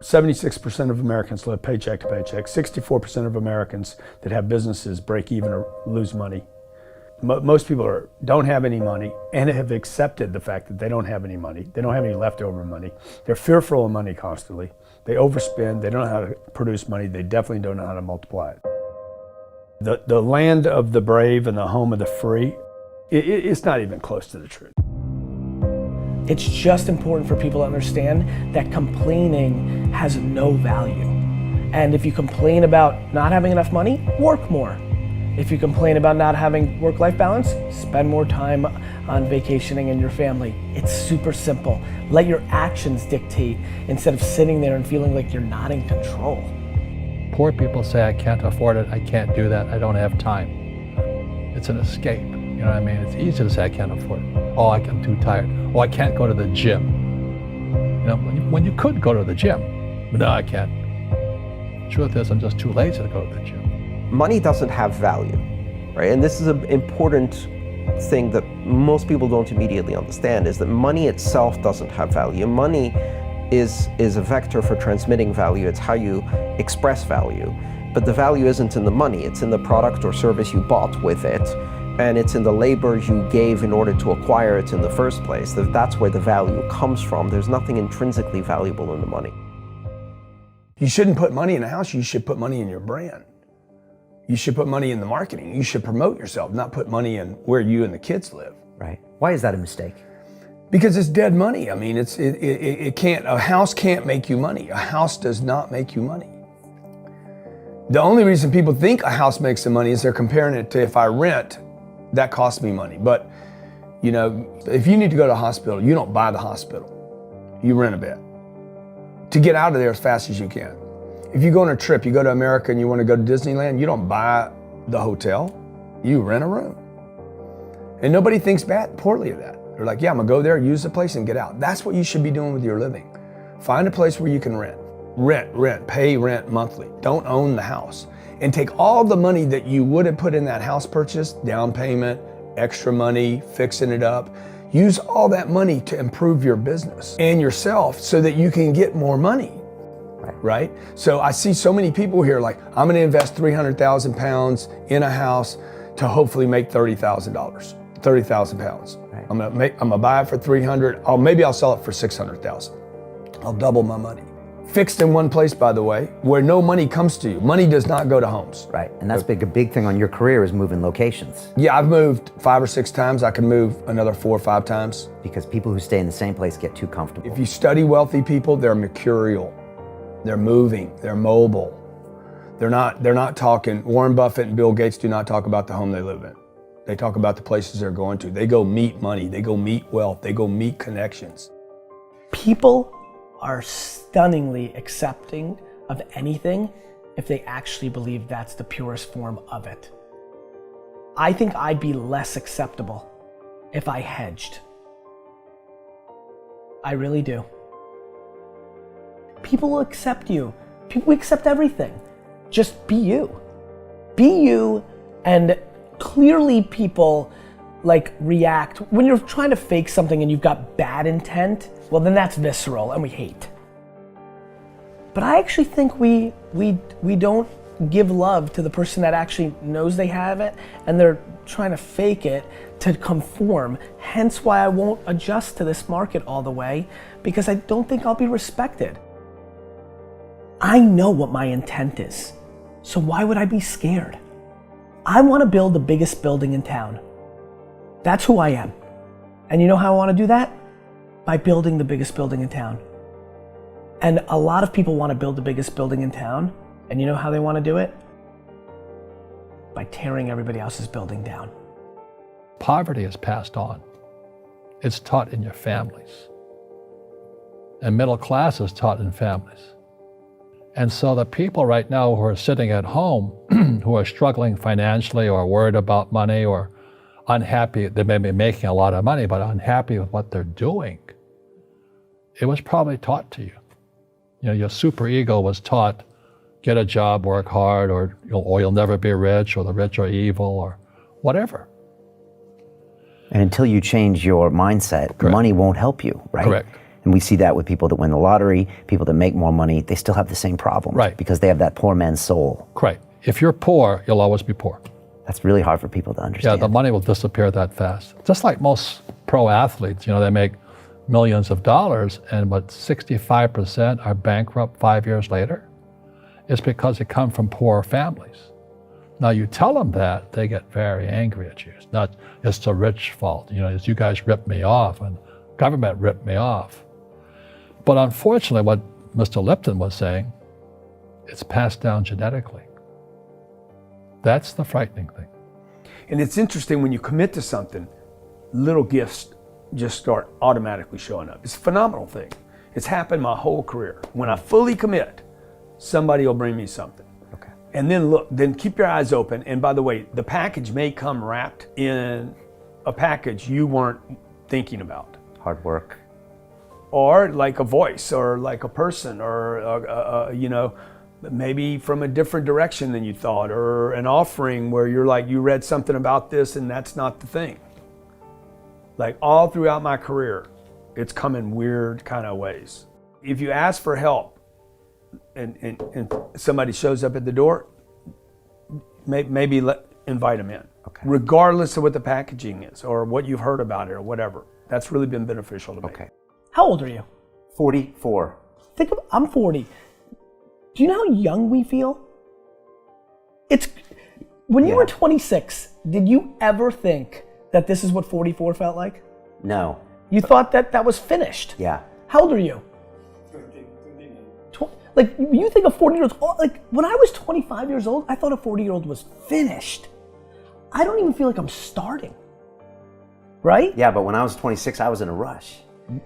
76% of Americans live paycheck to paycheck. 64% of Americans that have businesses break even or lose money. Most people don't have any money and have accepted the fact that they don't have any money. They don't have any leftover money. They're fearful of money constantly. They overspend. They don't know how to produce money. They definitely don't know how to multiply it. The land of the brave and the home of the free, it's not even close to the truth. It's just important for people to understand that complaining has no value. And if you complain about not having enough money, work more. If you complain about not having work-life balance, spend more time on vacationing and your family. It's super simple. Let your actions dictate instead of sitting there and feeling like you're not in control. Poor people say, I can't afford it, I can't do that, I don't have time. It's an escape, you know what I mean? It's easy to say I can't afford it. Oh, I'm too tired. Oh, I can't go to the gym. You know, when you could go to the gym, but no, I can't. Truth is, I'm just too lazy to go to the gym. Money doesn't have value, right? And this is an important thing that most people don't immediately understand, is that money itself doesn't have value. Money is a vector for transmitting value. It's how you express value. But the value isn't in the money, it's in the product or service you bought with it, and it's in the labor you gave in order to acquire it in the first place. That's where the value comes from. There's nothing intrinsically valuable in the money. You shouldn't put money in a house, you should put money in your brand. You should put money in the marketing. You should promote yourself, not put money in where you and the kids live. Right. Why is that a mistake? Because it's dead money. I mean, it can't, a house can't make you money. A house does not make you money. The only reason people think a house makes them money is they're comparing it to, if I rent, that costs me money. But, you know, if you need to go to a hospital, you don't buy the hospital. You rent a bed to get out of there as fast as you can. If you go on a trip, you go to America and you want to go to Disneyland, you don't buy the hotel, you rent a room. And nobody thinks poorly of that. They're like, yeah, I'm gonna go there, use the place and get out. That's what you should be doing with your living. Find a place where you can rent. Pay rent monthly. Don't own the house. And take all the money that you would have put in that house purchase, down payment, extra money, fixing it up, use all that money to improve your business and yourself so that you can get more money. Right? So I see so many people here like, I'm gonna invest 300,000 pounds in a house to hopefully make $30,000, 30,000 pounds. Right. I'm gonna buy it for 300, maybe I'll sell it for 600,000. I'll double my money. Fixed in one place, by the way, where no money comes to you. Money does not go to homes. Right, and that's a big thing on your career is moving locations. Yeah, I've moved 5 or 6 times. I can move another 4 or 5 times. Because people who stay in the same place get too comfortable. If you study wealthy people, they're mercurial. They're moving, they're mobile. They're not talking, Warren Buffett and Bill Gates do not talk about the home they live in. They talk about the places they're going to. They go meet money, they go meet wealth, they go meet connections. People are stunningly accepting of anything if they actually believe that's the purest form of it. I think I'd be less acceptable if I hedged. I really do. People will accept you. People accept everything. Just be you. Be you, and clearly people like react. When you're trying to fake something and you've got bad intent, well then that's visceral and we hate. But I actually think we don't give love to the person that actually knows they have it and they're trying to fake it to conform. Hence why I won't adjust to this market all the way, because I don't think I'll be respected. I know what my intent is, so why would I be scared? I want to build the biggest building in town. That's who I am. And you know how I want to do that? By building the biggest building in town. And a lot of people want to build the biggest building in town, and you know how they want to do it? By tearing everybody else's building down. Poverty is passed on. It's taught in your families. And middle class is taught in families. And so the people right now who are sitting at home, who are struggling financially or worried about money or unhappy, they may be making a lot of money, but unhappy with what they're doing, it was probably taught to you. You know, your super ego was taught, get a job, work hard, or you'll never be rich, or the rich are evil, or whatever. And until you change your mindset, Correct. Money won't help you, right? Correct. And we see that with people that win the lottery, people that make more money, they still have the same problem. Right. Because they have that poor man's soul. Right. If you're poor, you'll always be poor. That's really hard for people to Yeah, understand. the money will disappear that fast. Just like most pro athletes, they make millions of dollars, and 65% are bankrupt 5 years later. It's because they come from poor families. Now you tell them that, they get very angry at you. It's the rich fault. It's you guys ripped me off and government ripped me off. But unfortunately, what Mr. Lipton was saying, it's passed down genetically. That's the frightening thing. And it's interesting when you commit to something, little gifts just start automatically showing up. It's a phenomenal thing. It's happened my whole career. When I fully commit, somebody will bring me something. Okay. And then keep your eyes open. And by the way, the package may come wrapped in a package you weren't thinking about. Hard work. Or like a voice, or like a person, or maybe from a different direction than you thought, or an offering where you're like, you read something about this and that's not the thing. Like all throughout my career, it's come in weird kind of ways. If you ask for help and somebody shows up at the door, maybe invite them in. Okay. Regardless of what the packaging is or what you've heard about it or whatever. That's really been beneficial to me. Okay. How old are you? 44. I'm 40. Do you know how young we feel? When you were 26, did you ever think that this is what 44 felt like? No. You thought that was finished? Yeah. How old are you? 29. Like, you think a 40-year-old, like, when I was 25 years old, I thought a 40-year-old was finished. I don't even feel like I'm starting. Right? Yeah, but when I was 26, I was in a rush.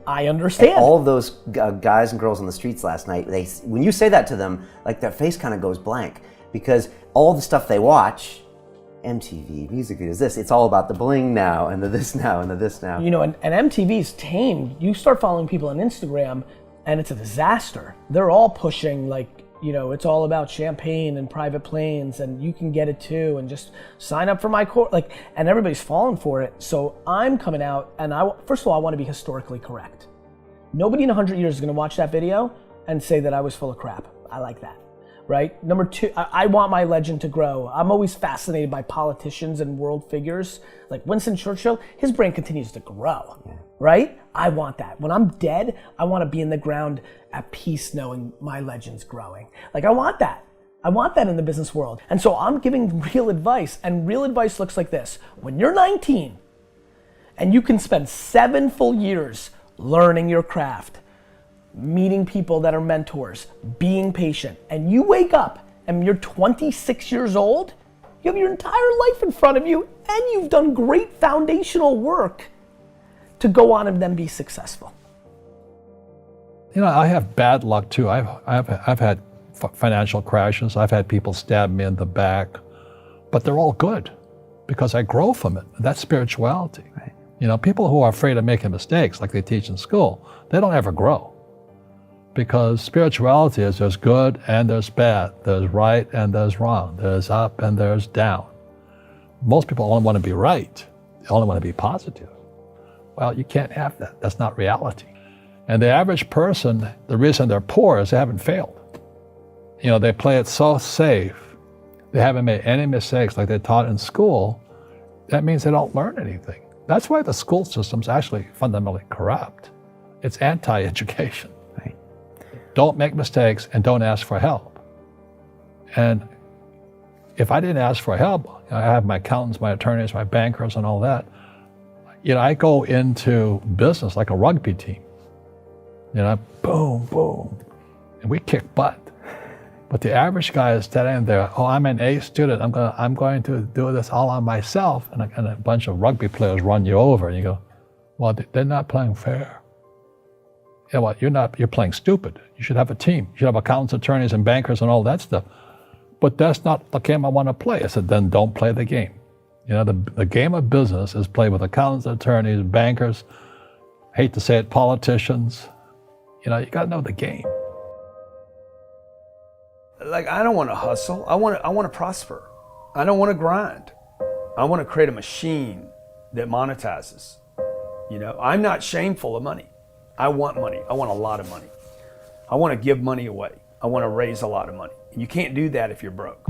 I understand. And all of those guys and girls on the streets last night, when you say that to them, like their face kind of goes blank, because all the stuff they watch, MTV, music videos, it's all about the bling now and the this now and the this now. And MTV's tamed. You start following people on Instagram and it's a disaster. They're all pushing it's all about champagne and private planes and you can get it too and just sign up for my course. And everybody's falling for it. So I'm coming out and first of all, I want to be historically correct. Nobody in 100 years is going to watch that video and say that I was full of crap. I like that. Right? Number two, I want my legend to grow. I'm always fascinated by politicians and world figures. Like Winston Churchill, his brain continues to grow. Yeah. Right? I want that. When I'm dead, I want to be in the ground at peace knowing my legend's growing. I want that. I want that in the business world. And so I'm giving real advice, and real advice looks like this. When you're 19 and you can spend 7 full years learning your craft, meeting people that are mentors, being patient, and you wake up and you're 26 years old, you have your entire life in front of you and you've done great foundational work to go on and then be successful. I have bad luck too. I've had financial crashes. I've had people stab me in the back, but they're all good because I grow from it. That's spirituality. Right. People who are afraid of making mistakes, like they teach in school, they don't ever grow. Because spirituality is there's good and there's bad, there's right and there's wrong, there's up and there's down. Most people only want to be right. They only want to be positive. Well, you can't have that. That's not reality. And the average person, the reason they're poor is they haven't failed. They play it so safe. They haven't made any mistakes like they taught in school. That means they don't learn anything. That's why the school system's actually fundamentally corrupt. It's anti-education. Right. Don't make mistakes and don't ask for help. And if I didn't ask for help, I have my accountants, my attorneys, my bankers and all that. I go into business like a rugby team. Boom, boom. And we kick butt. But the average guy is standing there, I'm an A student, I'm going to do this all on myself. And a bunch of rugby players run you over and you go, well, they're not playing fair. You know what, you're playing stupid. You should have a team. You should have accountants, attorneys, and bankers and all that stuff. But that's not the game I want to play. I said, then don't play the game. The game of business is played with accountants, attorneys, bankers, hate to say it, politicians. You got to know the game. I don't want to hustle. I want to prosper. I don't want to grind. I want to create a machine that monetizes. I'm not shameful of money. I want money. I want a lot of money. I want to give money away. I want to raise a lot of money. You can't do that if you're broke.